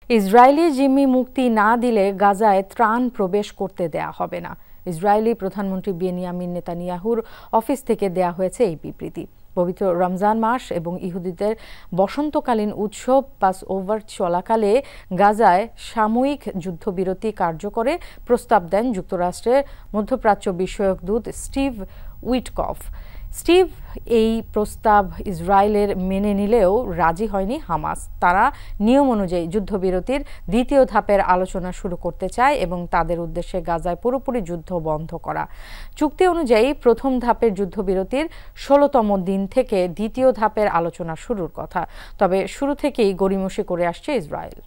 Israeli জিম্মি মুক্তি না দিলে গাজায় ত্রাণ প্রবেশ করতে দেয়া হবে না। ইসরায়েলি প্রধানমন্ত্রী বেনিয়ামিন নেতানিয়াহুর অফিস থেকে দেয়া হয়েছে এই বিবৃতি। পবিত্র রমজান মাস এবং ইহুদিদের বসন্তকালীন উৎসব পাস ওভার চলাকালে গাজায় সাময়িক যুদ্ধবিরতি কার্যকরে প্রস্তাব দেন যুক্তরাষ্ট্রের মধ্যপ্রাচ্য বিষয়ক দূত স্টিভ উইটকফ। এই প্রস্তাব ইসরায়েলের মেনে নিলেও রাজি হয়নি হামাস। তারা নিয়ম অনুযায়ী যুদ্ধবিরতির দ্বিতীয় ধাপের আলোচনা শুরু করতে চায় এবং তাদের উদ্দেশ্যে গাজায় পুরোপুরি যুদ্ধ বন্ধ করা। চুক্তি অনুযায়ী প্রথম ধাপের যুদ্ধবিরতির ১৬তম দিন থেকে দ্বিতীয় ধাপের আলোচনা শুরুর কথা। তবে শুরু থেকেই গড়িমসি করে আসছে ইসরায়েল।